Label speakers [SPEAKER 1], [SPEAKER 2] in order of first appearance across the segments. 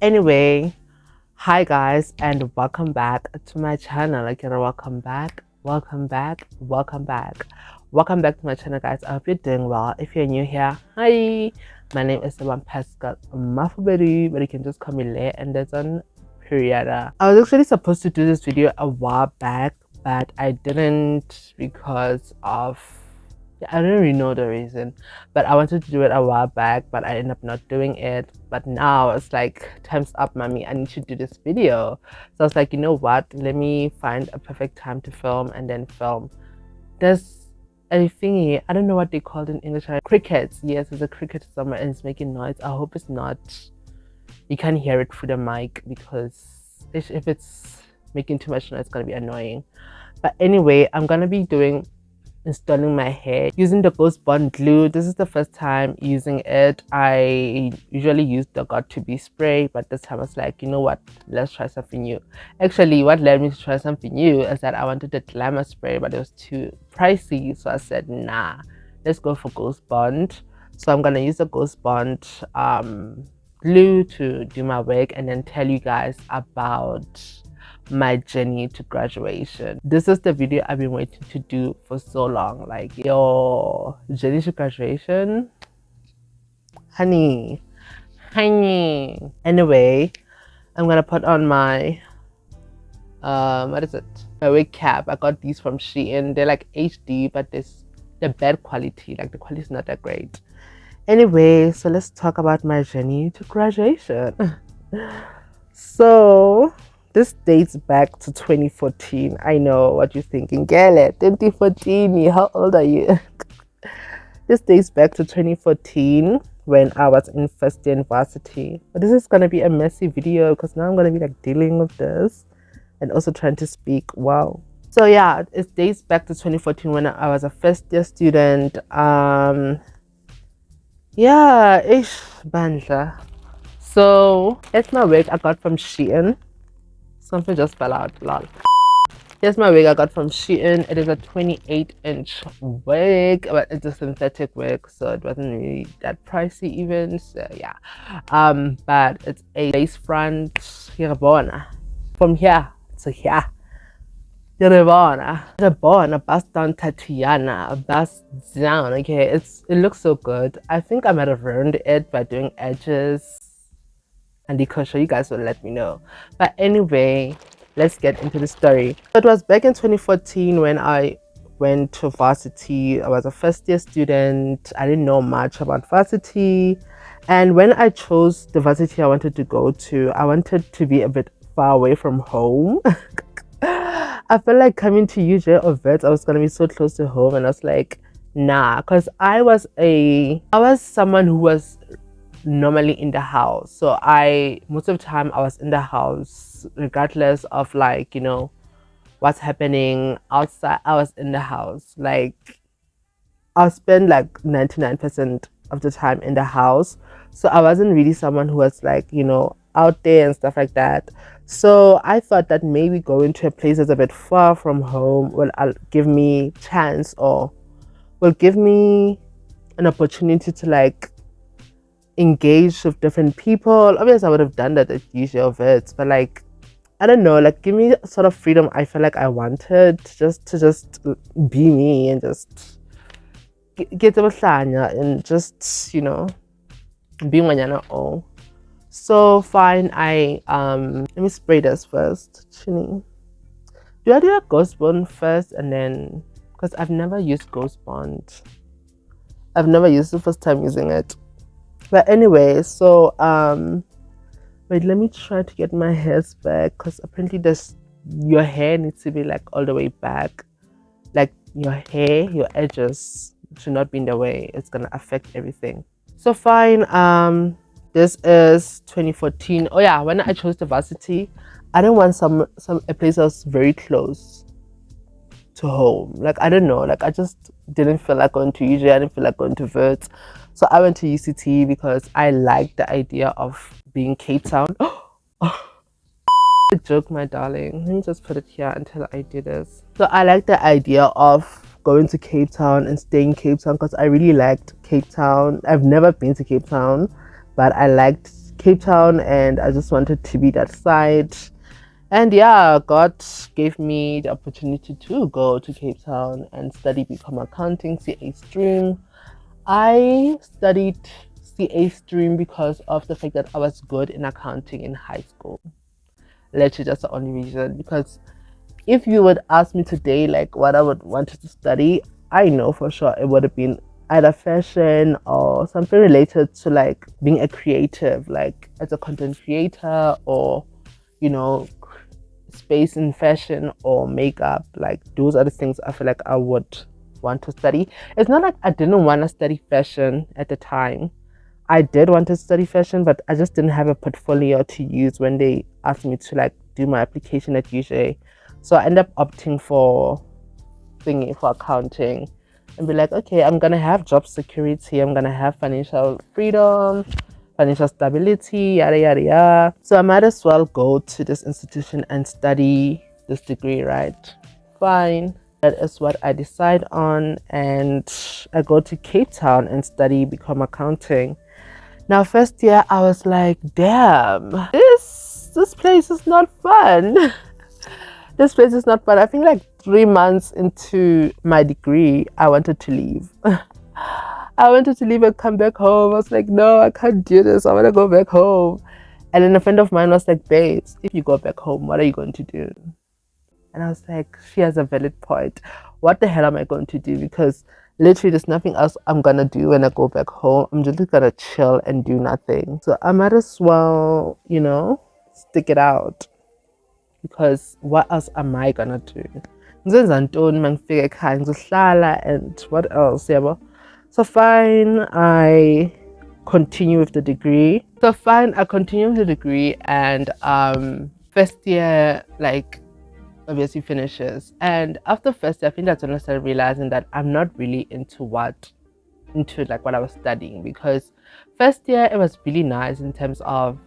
[SPEAKER 1] Anyway, hi guys, and welcome back to my channel. Welcome back, welcome back, welcome back. Welcome back to my channel, guys. I hope you're doing well. If you're new here, hi. My name is Saban Pascal Mafuberi, but you can just call me Le, and that's on Periada. I was actually supposed to do this video a while back, but I didn't because of I don't really know the reason, but I wanted to do it a while back, but I ended up not doing it. But now it's like, time's up, mommy. I need to do this video. So I was like, you know what? Let me find a perfect time to film and then film. There's a thingy, I don't know what they called in English. Crickets. Yes, there's a cricket somewhere and it's making noise. I hope it's not, you can't hear it through the mic, because if it's making too much noise, it's gonna be annoying. But anyway, I'm gonna be installing my hair using the Ghost Bond glue. This is the first time using it. I usually use the Got2b spray, but this time I was like, you know what, let's try something new. Actually, what led me to try something new is that I wanted the Glamour spray, but it was too pricey, so I said, nah, let's go for Ghost Bond. So I'm gonna use the Ghost Bond glue to do my wig and then tell you guys about my journey to graduation. This is the video I've been waiting to do for so long. Like, your journey to graduation, honey. Anyway, I'm gonna put on my what is it, my wig cap. I got these from Shein. They're like HD, but they're bad quality. Like, the quality is not that great. Anyway, so let's talk about my journey to graduation. So this dates back to 2014. I know what you're thinking. Girl, 2014, how old are you? This dates back to 2014 when I was in first year university. But this is going to be a messy video because now I'm going to be like dealing with this and also trying to speak. Wow. So yeah, it dates back to 2014 when I was a first year student. Yeah, ish, bandla. So it's my wig I got from Shein. Something just fell out, lol. Here's my wig I got from Shein. It is a 28-inch wig, but it's a synthetic wig, so it wasn't really that pricey even. So yeah, but it's a lace front. From here to here. A bust down Tatiana, a bust down. Okay, it looks so good. I think I might have ruined it by doing edges. And you guys will let me know. But anyway, let's get into the story. It was back in 2014 when I went to varsity. I was a first year student. I didn't know much about varsity. And when I chose the varsity I wanted to go to, I wanted to be a bit far away from home. I felt like coming to UJ or Vets, I was gonna be so close to home, and I was like, nah, because I was someone who was normally in the house. So most of the time I was in the house regardless of, like, you know, what's happening outside. I was in the house. Like, I'll spend like 99% of the time in the house. So I wasn't really someone who was, like, you know, out there and stuff like that. So I thought that maybe going to a place that's a bit far from home will give me chance, or will give me an opportunity to, like, engage with different people. Obviously I would have done that at usual Vets, but, like, I don't know, like, give me sort of freedom I feel like I wanted, to be me and just get and just, you know, be manyana all. So fine, let me spray this first. Chini. Do I do a Ghost Bond first and then, because I've never used Ghost Bond. I've never used the first time using it. But anyway, so wait, let me try to get my hairs back, because apparently your hair needs to be like all the way back. Like, your hair, your edges should not be in the way. It's gonna affect everything. So fine, this is 2014. Oh yeah, when I chose the varsity, I didn't want a place that's very close to home. Like, I don't know, like, I just didn't feel like going to UJ. I didn't feel like going to Vert. So I went to UCT because I liked the idea of being Cape Town. Joke, my darling. Let me just put it here until I do this. So I like the idea of going to Cape Town and staying in Cape Town because I really liked Cape Town. I've never been to Cape Town, but I liked Cape Town, and I just wanted to be that side. And yeah, God gave me the opportunity to go to Cape Town and study become accounting CA stream. I studied CA stream because of the fact that I was good in accounting in high school. Literally, that's the only reason. Because if you would ask me today, like what I would want to study, I know for sure it would have been either fashion or something related to like being a creative, like as a content creator, or you know, space in fashion or makeup. Like those are the things I feel like I would want to study. It's not like I didn't want to study fashion at the time. I did want to study fashion, but I just didn't have a portfolio to use when they asked me to like do my application at UCT. So I ended up opting for thingy for accounting and be like, okay, I'm gonna have job security, I'm gonna have financial freedom, financial stability, yada yada yada. So I might as well go to this institution and study this degree, right? Fine. That is what I decide on, and I go to Cape Town and study become accounting. Now, first year I was like, damn, this place is not fun. This place is not fun. I think like 3 months into my degree, I wanted to leave. I wanted to leave and come back home. I was like, no, I can't do this. I want to go back home. And then a friend of mine was like, babes, if you go back home, what are you going to do? And I was like, she has a valid point. What the hell am I going to do? Because literally there's nothing else I'm going to do when I go back home. I'm just going to chill and do nothing. So I might as well, stick it out. Because what else am I going to do? And what else? Yeah, so fine, I continue with the degree. And first year, like, obviously finishes. And after first year, I think that's when I started realizing that I'm not really into what I was studying. Because first year, it was really nice in terms of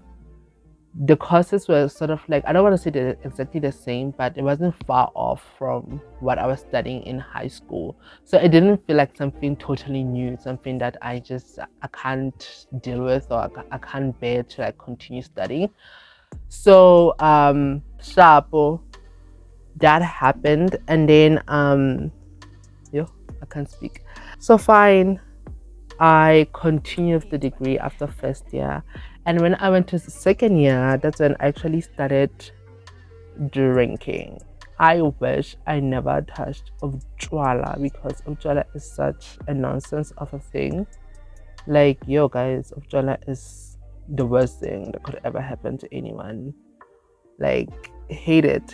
[SPEAKER 1] the courses were sort of like, I don't want to say they're exactly the same, but it wasn't far off from what I was studying in high school. So it didn't feel like something totally new, something that I can't deal with, or I can't bear to like continue studying. So Shapo, that happened, and then I can't speak. So fine, I continued the degree after first year, and when I went to the second year, that's when I actually started drinking. I wish I never touched Ujwala, because Ujwala is such a nonsense of a thing. Like, yo guys, Ujwala is the worst thing that could ever happen to anyone. Like, hate it.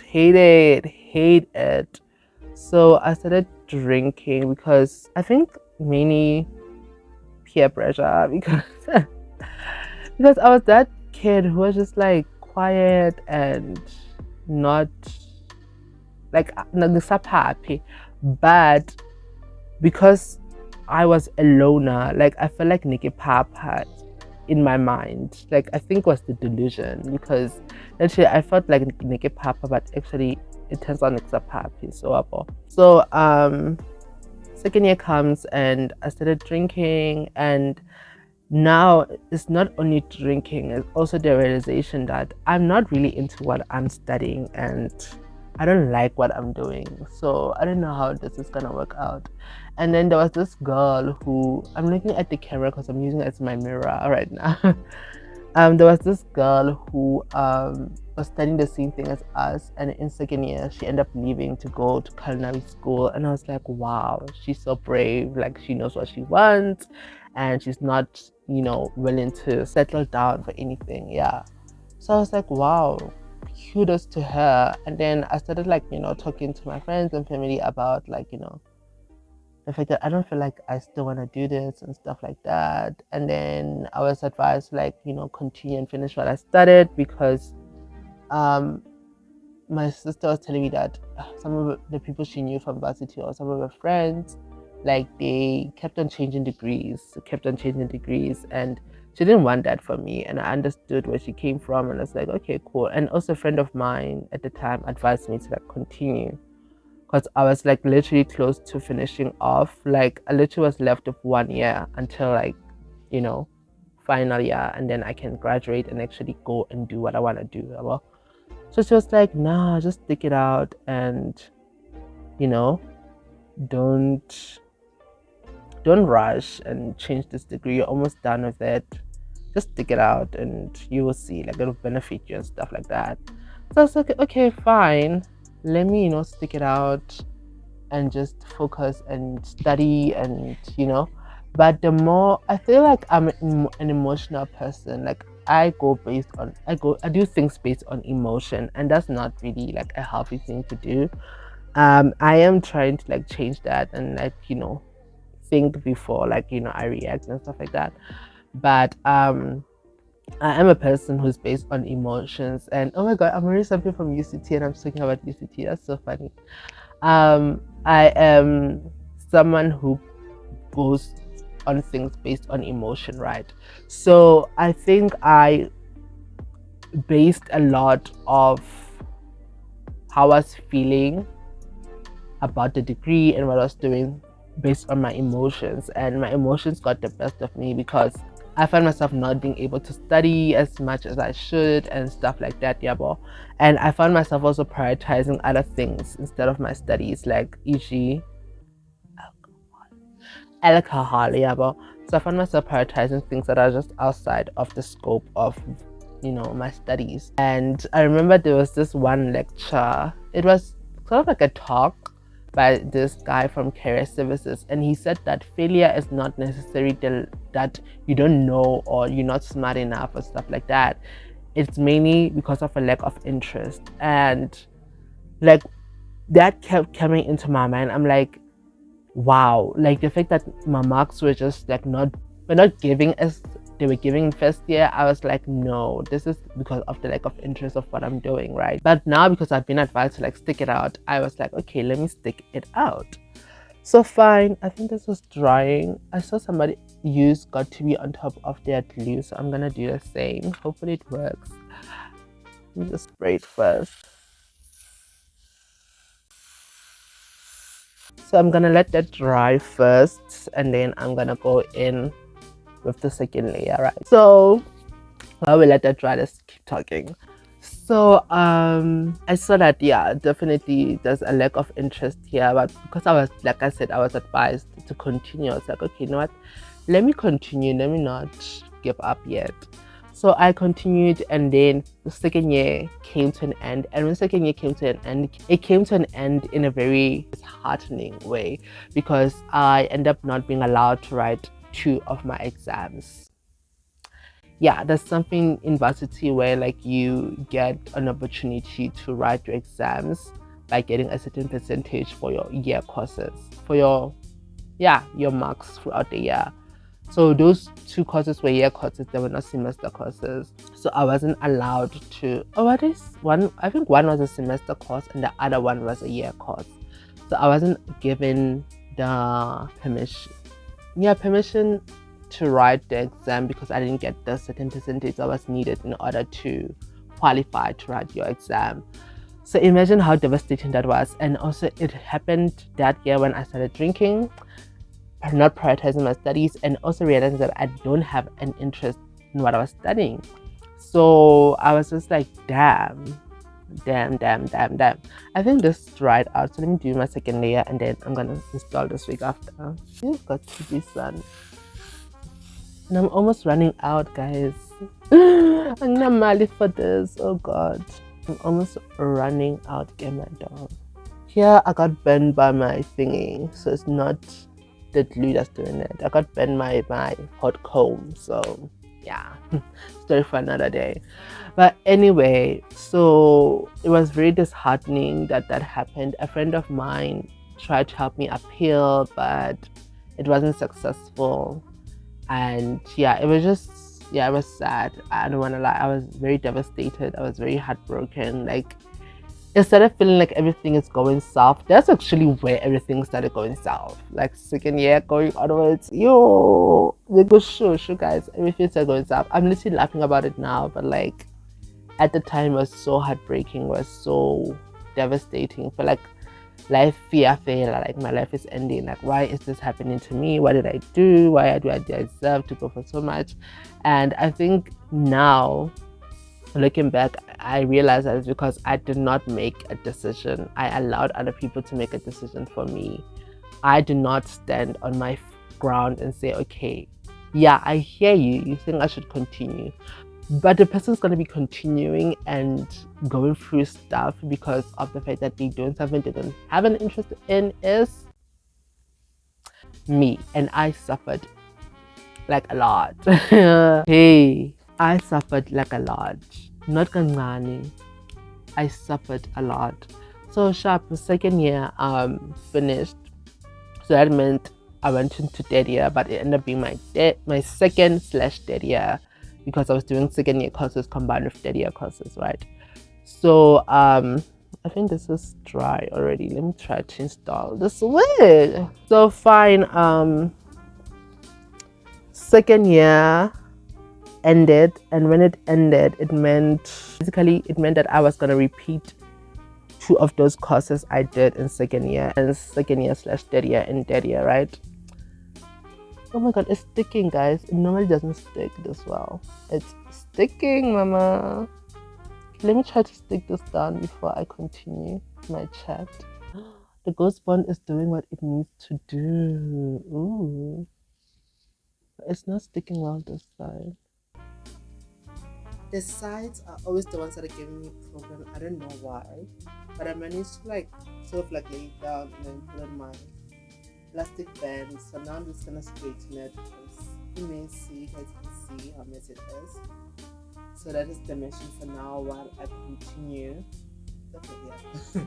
[SPEAKER 1] So I started drinking because I think mainly peer pressure, because because I was that kid who was just like quiet and not like happy, but because I was a loner, like I felt like Nikki Papa in my mind. Like I think was the delusion, because actually I felt like Nikki Papa, but actually it turns out Nikki Papi. So second year comes and I started drinking, and now it's not only drinking, it's also the realization that I'm not really into what I'm studying and I don't like what I'm doing. So I don't know how this is gonna work out. And then there was this girl who, I'm looking at the camera because I'm using it as my mirror right now. There was this girl who was studying the same thing as us, and in second year she ended up leaving to go to culinary school, and I was like, wow, she's so brave. Like she knows what she wants, and she's not, willing to settle down for anything. Yeah. So I was like, wow, kudos to her. And then I started talking to my friends and family about the fact that I don't feel like I still want to do this and stuff like that. And then I was advised continue and finish what I started, because my sister was telling me that some of the people she knew from varsity, or some of her friends, like they kept on changing degrees, and she didn't want that for me. And I understood where she came from, and I was like, okay, cool. And also a friend of mine at the time advised me to continue, because I was literally close to finishing off. Like I literally was left with 1 year until final year, and then I can graduate and actually go and do what I want to do. Well, so she was like, nah, just stick it out, and don't rush and change this degree. You're almost done with it. Just stick it out and you will see, like, it'll benefit you and stuff like that. So I was like, okay, fine, let me stick it out and just focus and study, and but the more I feel like I'm an emotional person, like I do things based on emotion, and that's not really like a healthy thing to do. I am trying to like change that and like think before like I react and stuff like that. But I am a person who's based on emotions. And oh my god, I'm reading something from UCT and I'm talking about UCT. That's so funny. I am someone who goes on things based on emotion, right? So I think I based a lot of how I was feeling about the degree and what I was doing based on my emotions, and my emotions got the best of me because I found myself not being able to study as much as I should and stuff like that, yabo. And I found myself also prioritizing other things instead of my studies, like e.g. alcohol, yabo. So I found myself prioritizing things that are just outside of the scope of my studies. And I remember there was this one lecture, it was sort of like a talk by this guy from career services, and he said that failure is not necessarily that you don't know or you're not smart enough or stuff like that. It's mainly because of a lack of interest. And like that kept coming into my mind. I'm like, wow, like the fact that my marks were just like we're not giving as they were giving in first year, I was like, no, this is because of the lack of interest of what I'm doing, right? But now, because I've been advised to like stick it out, I was like, okay, let me stick it out. So fine, I think this was drying. I saw somebody use got to be on top of their glue, so I'm gonna do the same. Hopefully it works. Let me just spray it first. So I'm gonna let that dry first, and then I'm gonna go in with the second layer, right? So while we let that dry, let's keep talking. So I saw that, yeah, definitely there's a lack of interest here, but because I was, like I said, I was advised to continue. I was like, okay, you know what, let me continue, let me not give up yet. So I continued, and then the second year came to an end. And when the second year came to an end, it came to an end in a very disheartening way, because I ended up not being allowed to write 2 of my exams. Yeah, there's something in varsity where like you get an opportunity to write your exams by getting a certain percentage for your year courses, for your marks throughout the year. So those 2 courses were year courses, they were not semester courses. So I wasn't allowed to, what is one? I think one was a semester course and the other one was a year course. So I wasn't given the permission to write the exam because I didn't get the certain percentage that was needed in order to qualify to write your exam. So imagine how devastating that was. And also it happened that year when I started drinking, not prioritizing my studies, and also realizing that I don't have an interest in what I was studying. So I was just like, damn. I think this dried out, so let me do my second layer and then I'm gonna install this week after. You've got to be sun. And I'm almost running out, guys. I'm not mad for this. Oh god, I'm almost running out. Get my dog. Here I got burned by my thingy, so it's not the glue that's doing it. I got burned by my hot comb, so yeah, story for another day. But anyway, so it was very disheartening that happened. A friend of mine tried to help me appeal, but it wasn't successful. And yeah, it was sad. I don't want to lie, I was very devastated. I was very heartbroken. Like, it started feeling like everything is going south. That's actually where everything started going south. Like second year going onwards, yo, the good show guys, everything started going south. I'm literally laughing about it now, but like at the time it was so heartbreaking, it was so devastating. But like life fear, like my life is ending, like why is this happening to me, what did I do, why do I deserve to go for so much? And I think now, looking back, I realized that it's because I did not make a decision. I allowed other people to make a decision for me. I do not stand on my ground and say, okay, yeah, I hear you, you think I should continue, but the person's going to be continuing and going through stuff because of the fact that they doing something they don't have an interest in is me. And I suffered like a lot. Hey, I suffered like a lot. Not kancane. I suffered a lot. So sharp, second year finished. So that meant I went into third year, but it ended up being my second/third year because I was doing second year courses combined with third year courses, right? So I think this is dry already. Let me try to install this wig. So fine, second year ended, and when it ended, it meant that I was gonna repeat 2 of those courses I did in second year /third year in third year, right? Oh my god, it's sticking, guys. It normally doesn't stick this well. It's sticking, mama. Let me try to stick this down before I continue my chat. The ghost bond is doing what it needs to do. Ooh. It's not sticking well this side. The sides are always the ones that are giving me problem. I don't know why, but I managed to sort of lay it down and then put on my plastic band. So now I'm just gonna straighten it because you may see, you guys can see how messy it is. So that is the mission for now while I continue. Okay, yeah.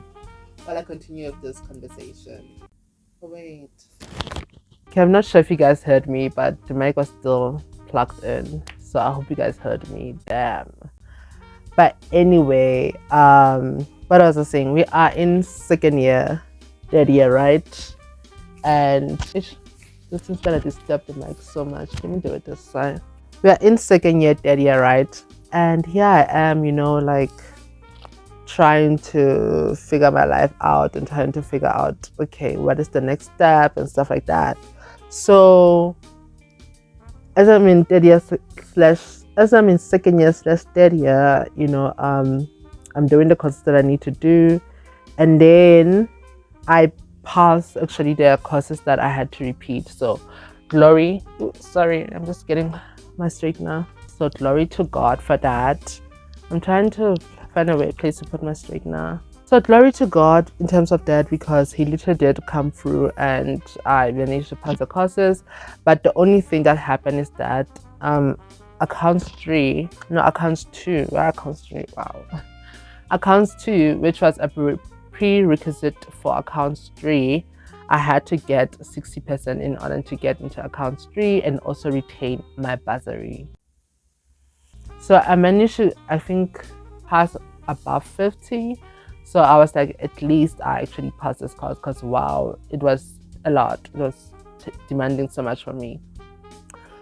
[SPEAKER 1] While I continue with this conversation. Oh, wait. Okay, I'm not sure if you guys heard me, but the mic was still plugged in. So I hope you guys heard me. Damn. But anyway, what was I saying? We are in second year, third year, right? And this is gonna disturb the mic so much. Let me do it this side. We are in second year, third year, right? And here I am, trying to figure my life out and trying to figure out, okay, what is the next step and stuff like that. So as I'm in second year /third year, I'm doing the courses that I need to do, and then I passed actually the courses that I had to repeat. So glory, sorry, I'm just getting my straightener. So glory to God for that. I'm trying to find a place to put my straightener. So glory to God in terms of that, because he literally did come through and I managed to pass the courses. But the only thing that happened is that accounts 2, which was a prerequisite for accounts 3, I had to get 60% in order to get into accounts 3 and also retain my bursary. So I managed to, I think, pass above 50. So I was like, at least I actually passed this course, because wow, it was a lot. It was demanding so much from me.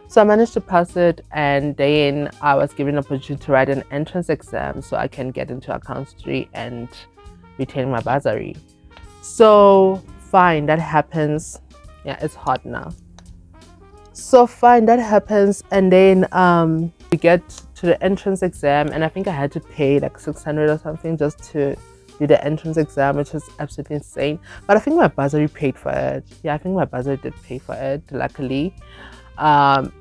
[SPEAKER 1] So I managed to pass it, and then I was given an opportunity to write an entrance exam so I can get into accounts 3 and retain my bursary. So fine, that happens. Yeah, it's hot now. So fine, that happens, and then we get to the entrance exam, and I think I had to pay like 600 or something just to do the entrance exam, which is absolutely insane. But I think my bursary paid for it. Yeah, I think my bursary did pay for it, luckily.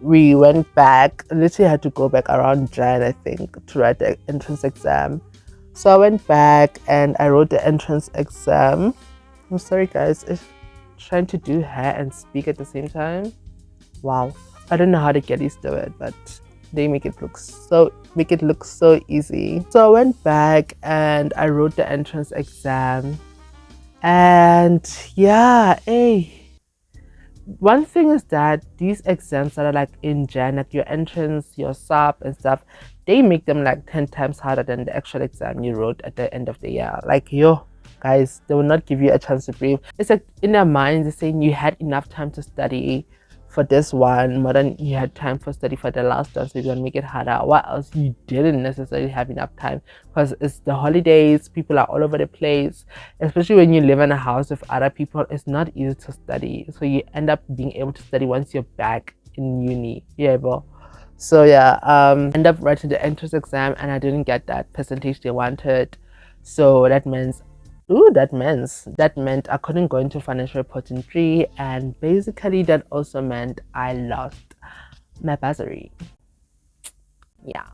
[SPEAKER 1] We went back, literally had to go back around Jan, I think, to write the entrance exam. So I went back and I wrote the entrance exam. I'm sorry guys, it's trying to do hair and speak at the same time. Wow, I don't know how the girlies do it, but they make it look so easy. So I went back and I wrote the entrance exam, and yeah, one thing is that these exams that are like in Jan, like your entrance, your sub and stuff, they make them like 10 times harder than the actual exam you wrote at the end of the year. Like, yo guys, they will not give you a chance to breathe. It's like in their minds they're saying you had enough time to study for this one more than you had time for study for the last one, so you're gonna make it harder. What else? You didn't necessarily have enough time because it's the holidays, people are all over the place, especially when you live in a house with other people. It's not easy to study, so you end up being able to study once you're back in uni. Yeah, bro. So yeah, end up writing the entrance exam and I didn't get that percentage they wanted. So that means that meant I couldn't go into financial reporting 3, and basically that also meant I lost my bursary. Yeah.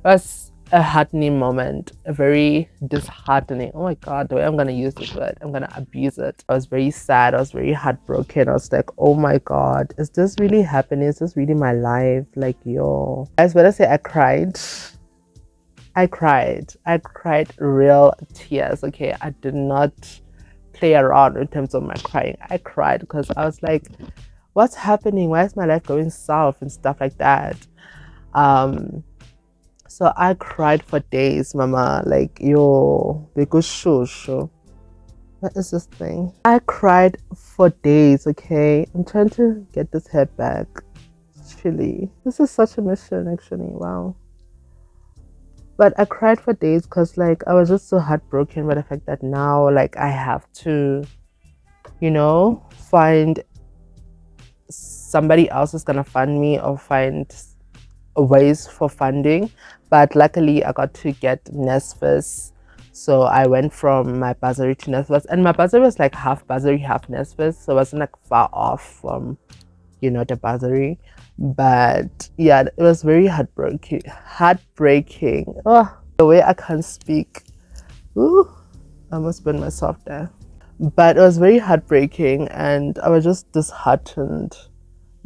[SPEAKER 1] It was a heartening moment, a very disheartening. Oh my god, the way I'm gonna use this word, I'm gonna abuse it. I was very sad, I was very heartbroken. I was like, oh my god, is this really happening? Is this really my life? Like, yo. Guys, when I say I cried, I cried real tears. Okay, I did not play around in terms of my crying. I cried because I was like, what's happening? Why is my life going south and stuff like that? So I cried for days, mama. Like, yo, because sure. What is this thing? I cried for days, okay? I'm trying to get this hair back. Chilly. This is such a mission, actually. Wow. But I cried for days because, like, I was just so heartbroken by the fact that now, like, I have to, find somebody else is gonna fund me or find ways for funding. But luckily, I got to get NSFAS. So I went from my bursary to NSFAS. And my bursary was like half bursary, half NSFAS. So it wasn't like far off from, the bursary. But yeah, it was very heartbreaking. Oh, the way I can't speak. Ooh, I almost burned myself there. But it was very heartbreaking, and I was just disheartened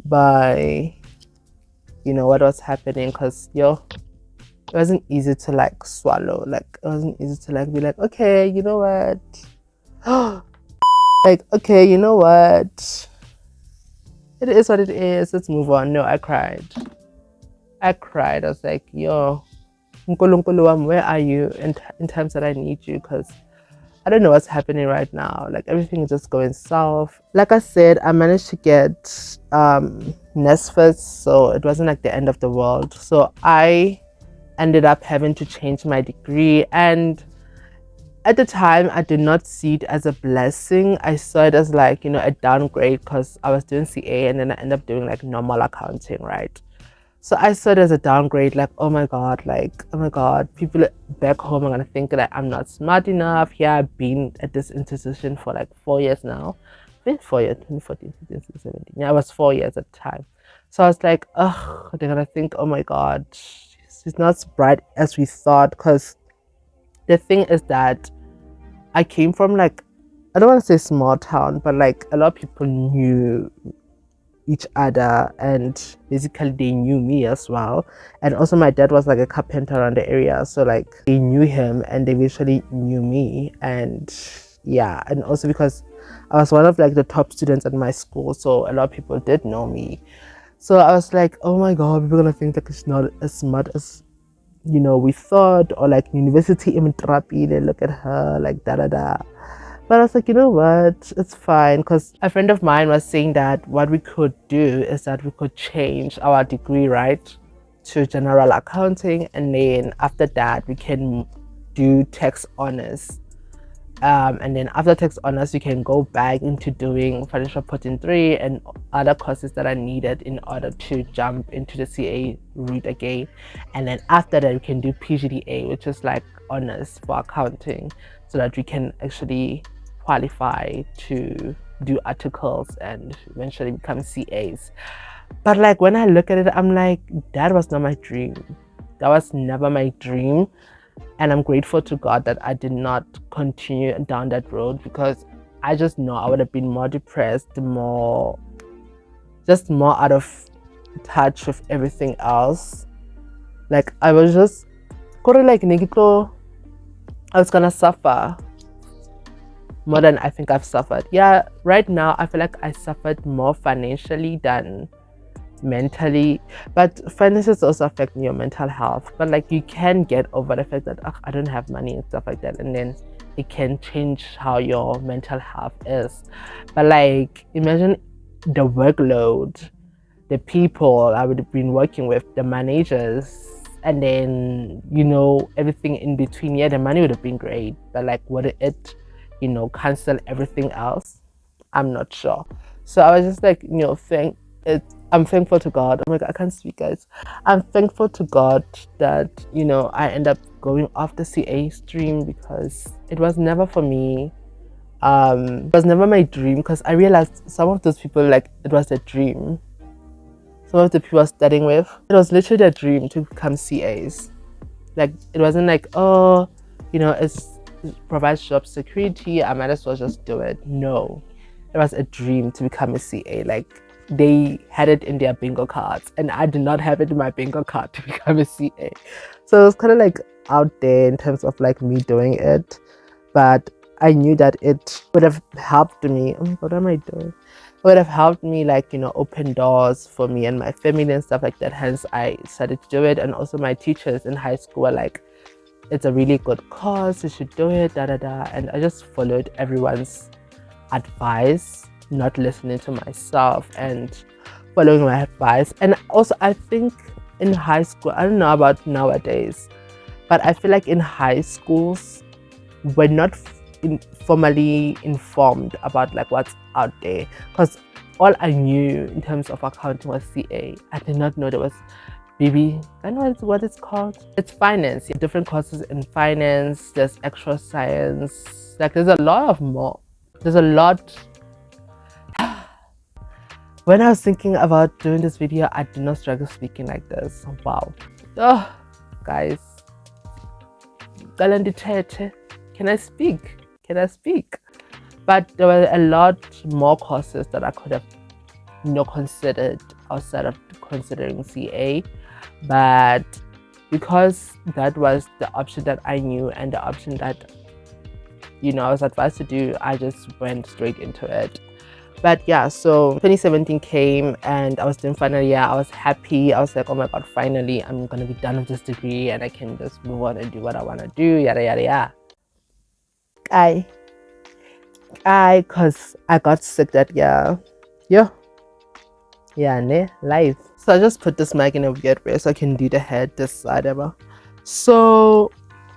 [SPEAKER 1] by, what was happening, because, it wasn't easy to like swallow. Like, it wasn't easy to like be like, okay, you know what? Like, okay, you know what? It is what it is. Let's move on. No, I cried. I was like, yo, Nkulunkulu, where are you in times that I need you? Because I don't know what's happening right now. Like, everything is just going south. Like I said, I managed to get NSFAS, so it wasn't like the end of the world. So I ended up having to change my degree, and at the time I did not see it as a blessing. I saw it as like, a downgrade, because I was doing CA and then I ended up doing like normal accounting, right? So I saw it as a downgrade, like, oh my god, people back home are gonna think that I'm not smart enough. Yeah, I've been at this institution for like 4 years now. It's been 4 years, 2014, 15, 16, 17. Yeah, I was 4 years at the time. So I was like, oh, they're gonna think, oh my god, she's not as bright as we thought. Because the thing is that I came from, like, I don't want to say small town, but like a lot of people knew each other, and basically they knew me as well. And also my dad was like a carpenter around the area, so like they knew him and they eventually knew me. And yeah, and also because I was one of like the top students at my school, so a lot of people did know me. So I was like, oh my god, people are gonna think that she's not as smart as we thought, or like university in Trapile, look at her, like da da da. But I was like, you know what, it's fine, because a friend of mine was saying that what we could do is that we could change our degree, right, to general accounting, and then after that we can do tax honors. And then after tax honors, you can go back into doing financial reporting 3 and other courses that are needed in order to jump into the CA route again. And then after that, we can do PGDA, which is like honors for accounting, so that we can actually qualify to do articles and eventually become CAs. But like, when I look at it, I'm like, that was not my dream. That was never my dream. And I'm grateful to God that I did not continue down that road, because I just know I would have been more depressed, more out of touch with everything else. Like, I was just like, I was gonna suffer more than I think I've suffered. Yeah, right now I feel like I suffered more financially than mentally, but finances also affect your mental health. But like, you can get over the fact that I don't have money and stuff like that, and then it can change how your mental health is. But like, imagine the workload the people I would have been working with, the managers, and then, you know, everything in between. Yeah, the money would have been great, but like, would it, you know, cancel everything else? I'm not sure. So I was just like, you know, I'm thankful to God. Oh my God, I can't speak, guys. I'm thankful to God that, you know, I end up going off the CA stream because it was never for me. It was never my dream, because I realized some of those people, like, it was their dream. Some of the people I was studying with, it was literally their dream to become CAs. Like, it wasn't like, oh, you know, it provides job security, I might as well just do it. No, it was a dream to become a CA. Like, they had it in their bingo cards, and I did not have it in my bingo card to become a CA. So it was kind of like out there in terms of like me doing it, but I knew that it would have helped me. Oh my God, what am I doing? It would have helped me, like, you know, open doors for me and my family and stuff like that. Hence, I started to do it. And also my teachers in high school were like, it's a really good cause, you should do it, da da da. And I just followed everyone's advice, not listening to myself and following my advice. And also, I think in high school, I don't know about nowadays, but I feel like in high schools, we're not formally informed about like what's out there, because all I knew in terms of accounting was CA. I did not know there was BB. I know what it's called. It's finance. Different courses in finance. There's extra science. Like, there's a lot of more. There's a lot. When I was thinking about doing this video, I did not struggle speaking like this. Wow. Oh, guys. Can I speak? Can I speak? But there were a lot more courses that I could have, you know, considered outside of considering CA. But because that was the option that I knew and the option that, you know, I was advised to do, I just went straight into it. But yeah, so 2017 came and I was doing final year. I was happy. I was like, oh my God, finally, I'm going to be done with this degree and I can just move on and do what I want to do, yada, yada, yada. Because I got sick that year. Yeah, life. So I just put this mic in a weird way so I can do the head this side ever. So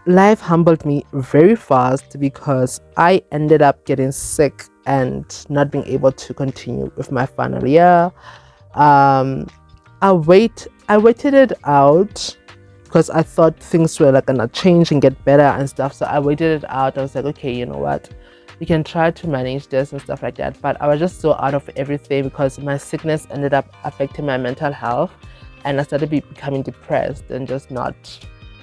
[SPEAKER 1] life humbled me very fast because I ended up getting sick and not being able to continue with my final year. I waited it out because I thought things were like gonna change and get better and stuff. So I waited it out. I was like, okay, you know what? You can try to manage this and stuff like that. But I was just so out of everything because my sickness ended up affecting my mental health, and I started becoming depressed and just not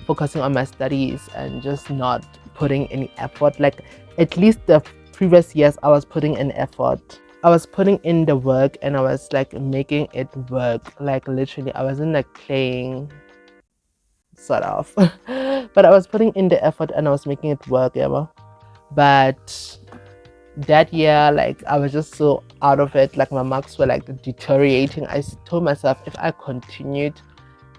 [SPEAKER 1] focusing on my studies and just not putting any effort. Like, at least the previous years, I was putting in effort. I was putting in the work and I was like making it work. Like, literally, I wasn't like playing, sort of. But I was putting in the effort and I was making it work, yeah. But that year, like, I was just so out of it. Like, my marks were like deteriorating. I told myself, if I continued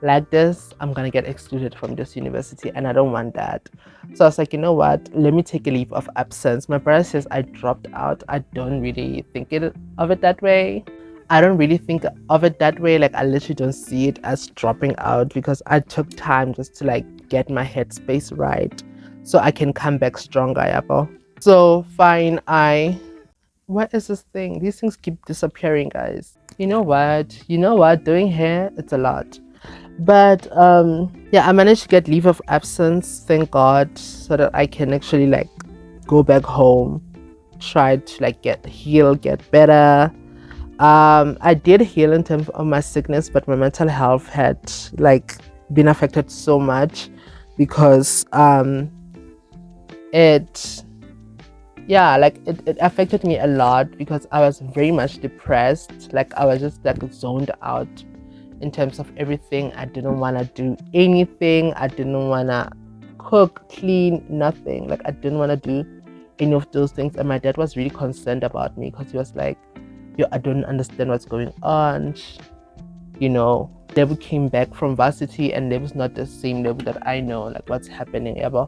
[SPEAKER 1] like this, I'm gonna get excluded from this university and I don't want that. So I was like, you know what, let me take a leave of absence. My brother says I dropped out. I don't really think of it that way. I don't really think of it that way. Like, I literally don't see it as dropping out because I took time just to like get my headspace right so I can come back stronger, yeah. So fine, what is this thing? These things keep disappearing, guys. You know what? Doing hair, it's a lot. But yeah, I managed to get leave of absence, thank God, so that I can actually like go back home, try to like get better. I did heal in terms of my sickness, but my mental health had like been affected so much because it affected me a lot because I was very much depressed. Like, I was just like zoned out in terms of everything. I didn't want to do anything. I didn't want to cook, clean, nothing. Like, I didn't want to do any of those things. And my dad was really concerned about me because he was like, yo, I don't understand what's going on. You know, Debu came back from varsity and Debu's not the same level that I know, like what's happening ever.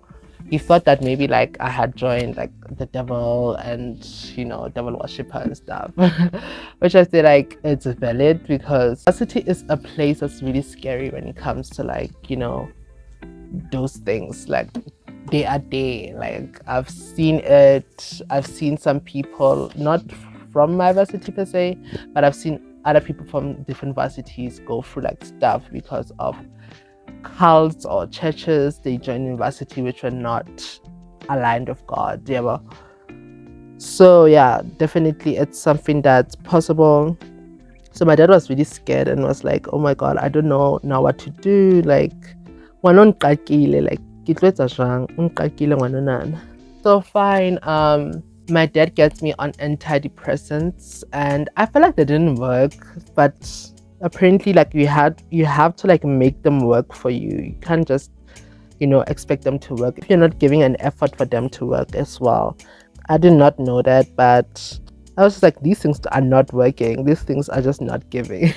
[SPEAKER 1] he thought that maybe like I had joined like the devil and devil worshiper and stuff. Which I say like it's valid, because varsity is a place that's really scary when it comes to like those things. Like day a day, like I've seen it. I've seen some people, not from my varsity per se, but I've seen other people from different varsities go through like stuff because of cults or churches they joined in varsity which were not aligned with God. Yeah. So yeah, definitely it's something that's possible. So my dad was really scared and was like, oh my God, I don't know now what to do. Like, like so fine. My dad gets me on antidepressants and I feel like they didn't work, but apparently like you have to like make them work for you. You can't just expect them to work if you're not giving an effort for them to work as well. I did not know that, but I was just like, these things are not working, these things are just not giving.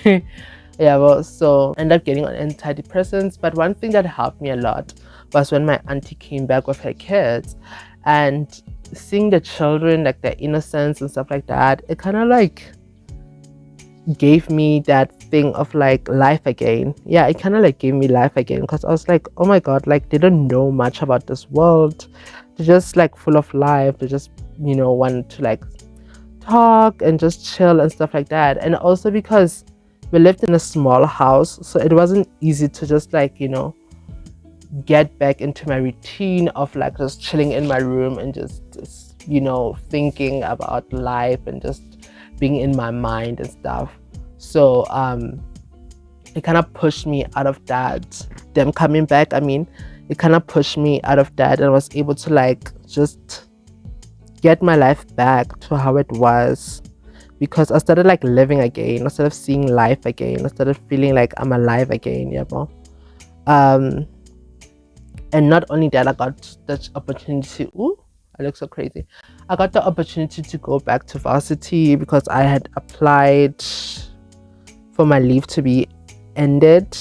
[SPEAKER 1] Yeah, well, so I ended up getting on antidepressants. But one thing that helped me a lot was when my auntie came back with her kids, and seeing the children, like their innocence and stuff like that, it kind of like gave me that thing of like life again. Yeah, it kind of like gave me life again, because I was like, oh my God, like they don't know much about this world. They're just like full of life. They just want to like talk and just chill and stuff like that. And also because we lived in a small house, so it wasn't easy to just like get back into my routine of like just chilling in my room and just thinking about life and just being in my mind and stuff. So it kind of pushed me out of that. Them coming back, I mean, it kind of pushed me out of that, and I was able to like just get my life back to how it was, because I started like living again. I started seeing life again. I started feeling like I'm alive again. Yeah, bro. And not only that, I got the opportunity. Ooh, I look so crazy. I got the opportunity to go back to varsity because I had applied for my leave to be ended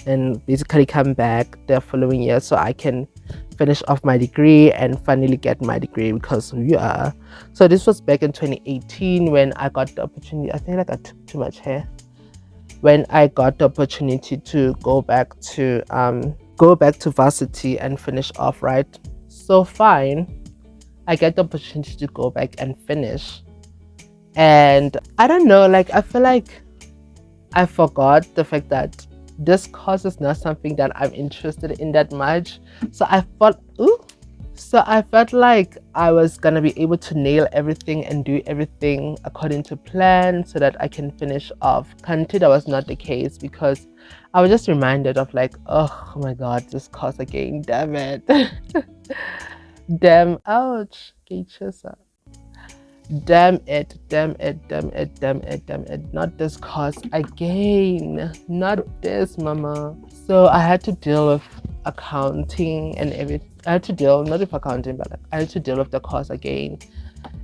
[SPEAKER 1] and basically come back the following year so I can finish off my degree and finally get my degree, because yeah. So this was back in 2018 when I got the opportunity. I think like I took too much hair. When I got the opportunity to go back to varsity and finish off, right? So fine, I get the opportunity to go back and finish. And I don't know, like I feel like I forgot the fact that this course is not something that I'm interested in that much. So I felt like I was gonna be able to nail everything and do everything according to plan so that I can finish off. Currently, that was not the case, because I was just reminded of like, oh my God, this course again, damn it. Damn, ouch, damn it, not this course again, not this, mama. So I had to deal with accounting and everything. I had to deal, not with accounting, but like, I had to deal with the course again.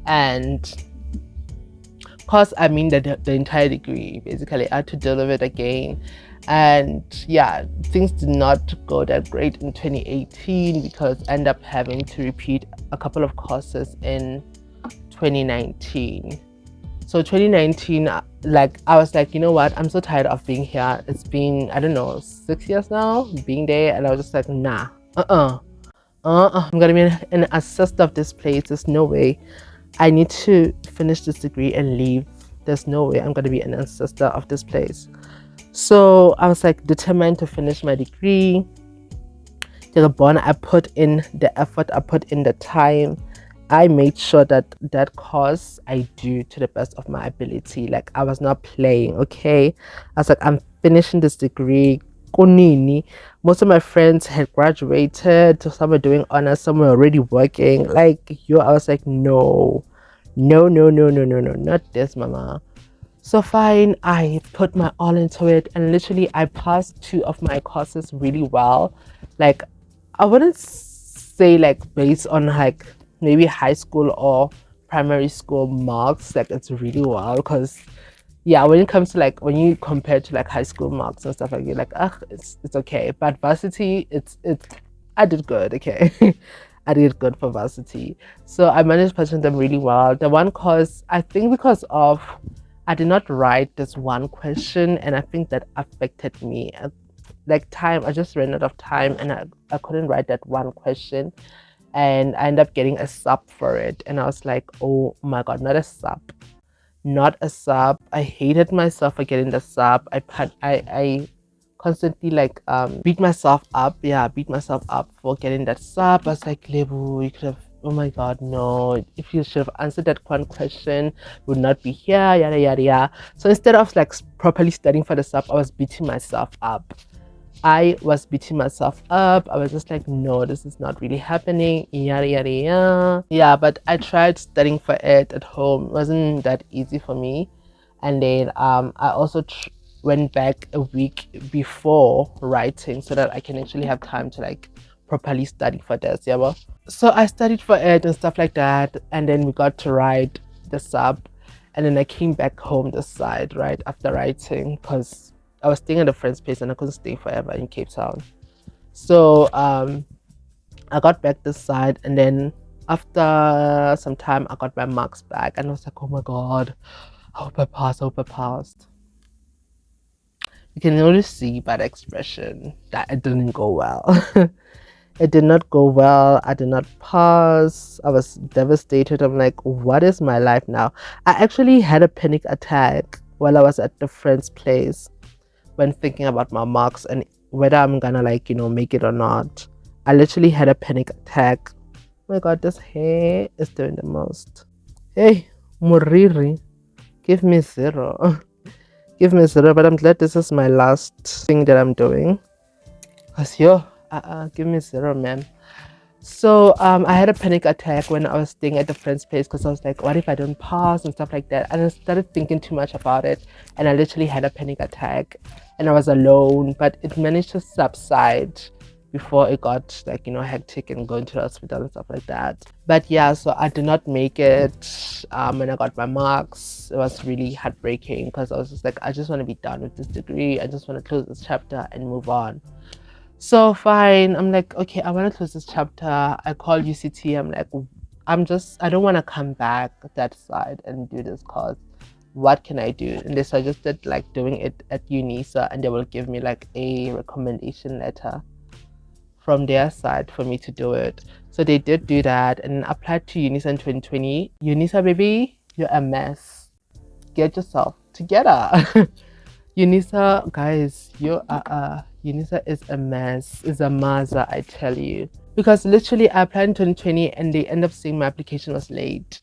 [SPEAKER 1] And course, I mean the entire degree, basically. I had to deal with it again. And yeah, things did not go that great in 2018 because I ended up having to repeat a couple of courses in 2019. So 2019, like I was like, you know what, I'm so tired of being here. It's been, I don't know, 6 years now being there, and I was just like, nah, I'm gonna be an assistant of this place. There's no way. I need to finish this degree and leave. There's no way I'm gonna be an assistant of this place. So I was like determined to finish my degree. I put in the effort, I put in the time. I made sure that that course I do to the best of my ability. Like I was not playing, okay? I was like, I'm finishing this degree. Konini. Most of my friends had graduated, some were doing honors, some were already working. Like I was like, no, not this, mama. So fine, I put my all into it, and literally I passed 2 of my courses really well. Like I wouldn't say like based on like maybe high school or primary school marks, like it's really well, because yeah, when it comes to like when you compare to like high school marks and stuff like that, like it's okay. But varsity, it's I did good, okay. I did good for varsity. So I managed passing them really well. The one course, I think because of I did not write this one question, and I think that affected me. Like time, I just ran out of time, and I couldn't write that one question, and I ended up getting a sub for it. And I was like, oh my god, not a sub, not a sub. I hated myself for getting the sub. I constantly like beat myself up. Yeah, beat myself up for getting that sub. I was like, Lebu, you could have, oh my god, no. If you should have answered that one question, would not be here, yada yada yada. So instead of like properly studying for the sub, I was beating myself up. I was beating myself up. I was just like, no, this is not really happening. Yada yada yada. Yeah, but I tried studying for it at home. It wasn't that easy for me. And then I also went back a week before writing so that I can actually have time to like properly study for this. Yeah, well. So I studied for it and stuff like that, and then we got to write the sub, and then I came back home this side right after writing because I was staying at a friend's place and I couldn't stay forever in Cape Town. So I got back this side, and then after some time I got my marks back, and I was like, oh my god, I hope I passed, I hope I passed. You can already see by the expression that it didn't go well. It did not go well. I did not pass. I was devastated. I'm like, what is my life now? I actually had a panic attack while I was at the friend's place when thinking about my marks and whether I'm gonna like, make it or not. I literally had a panic attack. Oh my god, this hair is doing the most. Hey, Muriri, give me 0. Give me 0, but I'm glad this is my last thing that I'm doing. Cause give me 0, man. So I had a panic attack when I was staying at the friend's place because I was like, what if I don't pass and stuff like that? And I started thinking too much about it, and I literally had a panic attack, and I was alone, but it managed to subside before it got like, hectic and going to the hospital and stuff like that. But yeah, so I did not make it when I got my marks. It was really heartbreaking because I was just like, I just want to be done with this degree. I just want to close this chapter and move on. So fine, I'm like, okay, I want to close this chapter. I call UCT. I'm like, I don't want to come back that side and do this course. What can I do? And they suggested like doing it at UNISA, and they will give me like a recommendation letter from their side for me to do it. So they did do that and applied to UNISA in 2020. UNISA, baby, you're a mess. Get yourself together. UNISA, guys, UNISA is a mess. It's a maza, I tell you. Because literally I applied in 2020 and they end up saying my application was late.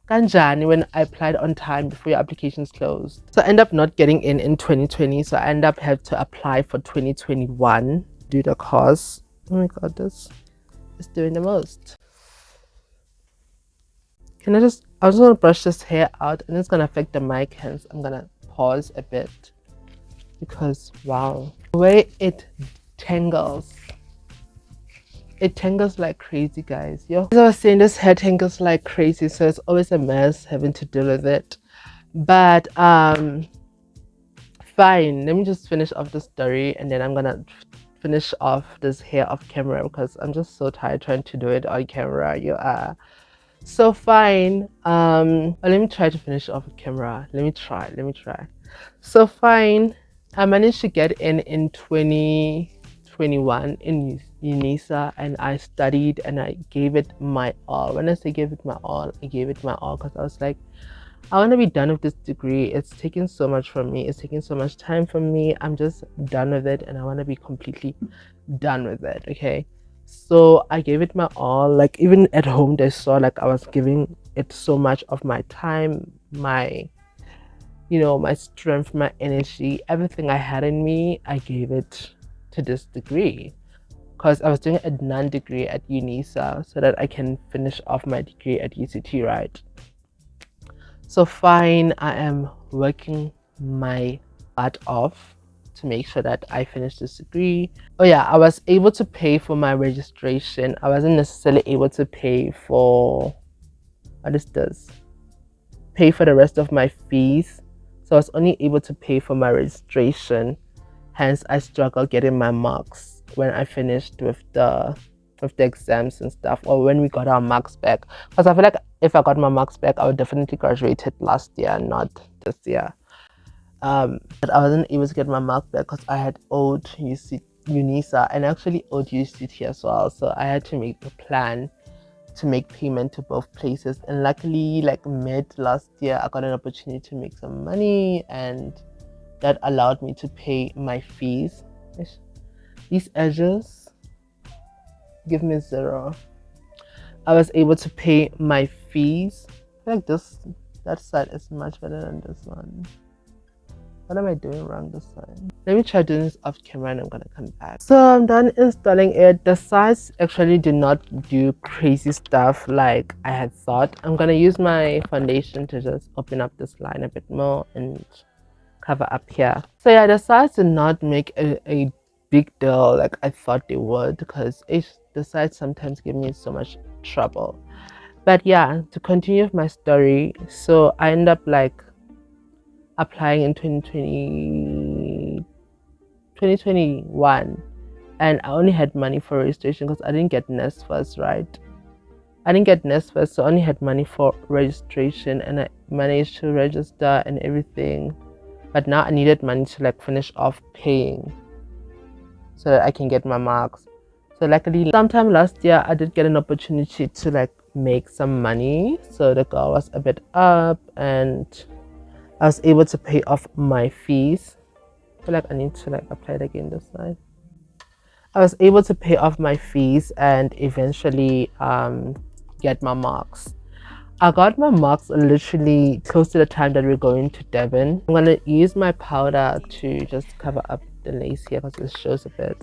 [SPEAKER 1] Kanjani, when I applied on time before your application's closed. So I end up not getting in 2020. So I end up have to apply for 2021, do the course. Oh my god, this is doing the most. I just want to brush this hair out, and it's gonna affect the mic, hence I'm gonna pause a bit because wow, the way it tangles like crazy, guys. Yo, as I was saying, this hair tangles like crazy, so it's always a mess having to deal with it. But fine, let me just finish off the story, and then I'm gonna finish off this hair off camera because I'm just so tired trying to do it on camera. You are so fine. Let me try to finish off with camera. Let me try. So fine, I managed to get in 2021 in UNISA, and I studied and I gave it my all. When I say gave it my all, I gave it my all because I was like, I want to be done with this degree. It's taking so much from me. It's taking so much time from me. I'm just done with it, and I want to be completely done with it. Okay. So I gave it my all. Like even at home, they saw like I was giving it so much of my time, my my strength, my energy, everything I had in me. I gave it to this degree because I was doing a non-degree at UNISA so that I can finish off my degree at UCT, right? So fine, I am working my butt off to make sure that I finish this degree. Oh yeah, I was able to pay for my registration. I wasn't necessarily able to pay for, what is this? Pay for the rest of my fees. So I was only able to pay for my registration. Hence, I struggled getting my marks when I finished with the with the exams and stuff, or when we got our marks back. Because I feel like if I got my marks back, I would definitely graduated last year, not this year. But I wasn't able to get my marks back because I had owed UNISA and actually owed UCT as well. So I had to make a plan to make payment to both places. And luckily, like mid last year, I got an opportunity to make some money, and that allowed me to pay my fees. These edges give me 0. I was able to pay my fees. I feel like that side is much better than this one. What am I doing wrong this time? Let me try doing this off camera and I'm gonna come back. So I'm done installing it. The sides actually do not do crazy stuff like I had thought. I'm gonna use my foundation to just open up this line a bit more and cover up here. So yeah, the sides did not make a big deal like I thought they would, because the sides sometimes give me so much trouble. But yeah, to continue with my story, so I end up like applying in 2021, and I only had money for registration because I didn't get NES first, right? I didn't get NES first, so I only had money for registration, and I managed to register and everything. But now I needed money to like finish off paying so that I can get my marks. So luckily, sometime last year, I did get an opportunity to like make some money. So the goal was a bit up, and I was able to pay off my fees. I feel like I need to like apply it again this side. I was able to pay off my fees and eventually get my marks. I got my marks literally close to the time that we're going to Devon. I'm gonna use my powder to just cover up the lace here because it shows a bit.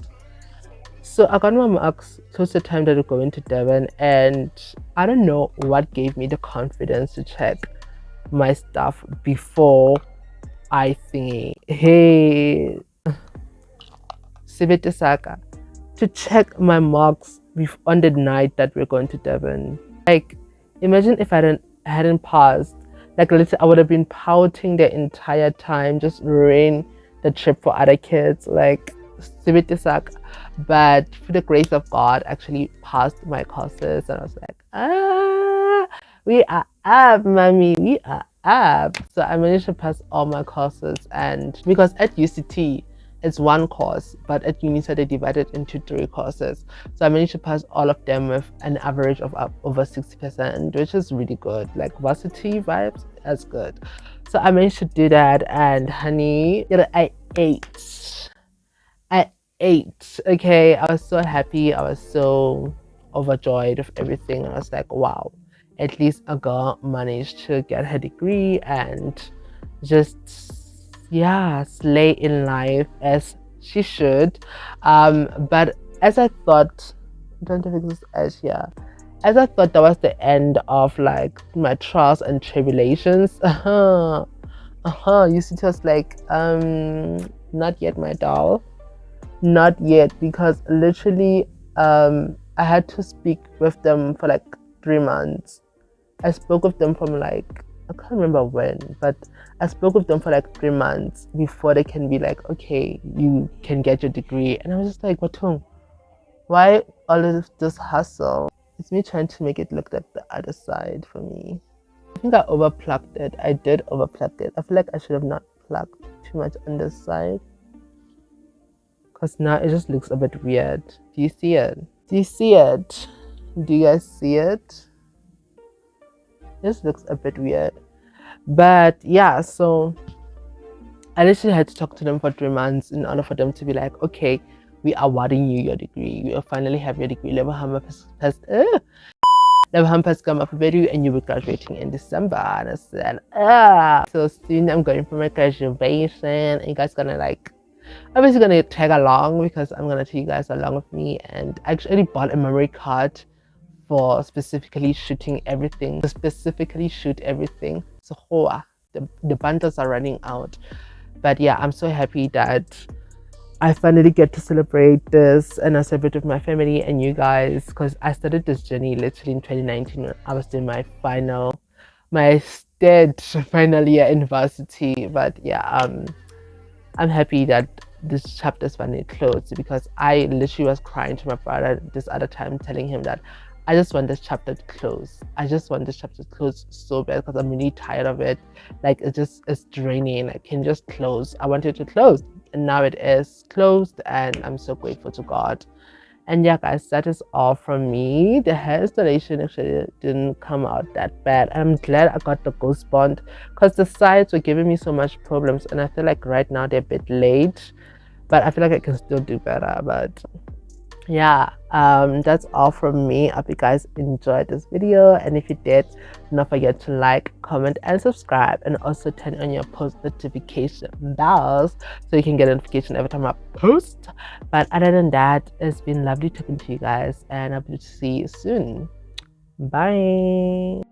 [SPEAKER 1] So I got my marks close to the time that we're going to Devon, and I don't know what gave me the confidence to check my stuff before I thingy. Hey, Sibete Saka, to check my marks on the night that we're going to Devon. Like, imagine if I hadn't passed. Like, literally, I would have been pouting the entire time, just ruining the trip for other kids. Like, Sibete Saka. But through the grace of God, I actually passed my courses, and I was like, we are up, mommy, we are up. So I managed to pass all my courses, and because at UCT it's one course, but at UNISA they divided into 3 courses. So I managed to pass all of them with an average of over 60%, which is really good. Like varsity vibes, that's good. So I managed to do that, and honey, I ate. Okay, I was so happy. I was so overjoyed with everything. I was like, wow, at least a girl managed to get her degree and just, yeah, slay in life as she should. But as I thought, don't fix this edge here. As I thought that was the end of like my trials and tribulations. You see, just like, not yet, my doll. Not yet, because literally I had to speak with them for like 3 months. I spoke with them from like, I can't remember when, but I spoke with them for like 3 months before they can be like, okay, you can get your degree. And I was just like, Batung, why all of this hustle? It's me trying to make it look like the other side for me. I think I overplucked it. I did overpluck it. I feel like I should have not plucked too much on this side, because now it just looks a bit weird. Do you see it? Do you see it? Do you guys see it? This looks a bit weird. But yeah, so I literally had to talk to them for 3 months in order for them to be like, okay, we are awarding you your degree. You will finally have your degree. Level has come up with you, and you'll be graduating in December. And I said, so soon I'm going for my graduation, and you guys gonna like, obviously gonna tag along because I'm gonna take you guys along with me. And I actually bought a memory card for specifically shooting everything, to specifically shoot everything. So the bundles are running out. But yeah, I'm so happy that I finally get to celebrate this, and I celebrate with my family and you guys, because I started this journey literally in 2019 when I was doing my final year in varsity. But yeah, I'm happy that this chapter is finally closed, because I literally was crying to my brother this other time, telling him that I just want this chapter to close. I just want this chapter to close so bad, because I'm really tired of it. Like, it's draining. Like, can just close. I want it to close, and now it is closed, and I'm so grateful to God. And yeah, guys, that is all from me. The hair installation actually didn't come out that bad. I'm glad I got the ghost bond, because the sides were giving me so much problems, and I feel like right now they're a bit late, but I feel like I can still do better. But yeah, that's all from me. I hope you guys enjoyed this video, and if you did, don't forget to like, comment, and subscribe, and also turn on your post notification bells so you can get a notification every time I post. But other than that, it's been lovely talking to you guys, and I hope to see you soon. Bye.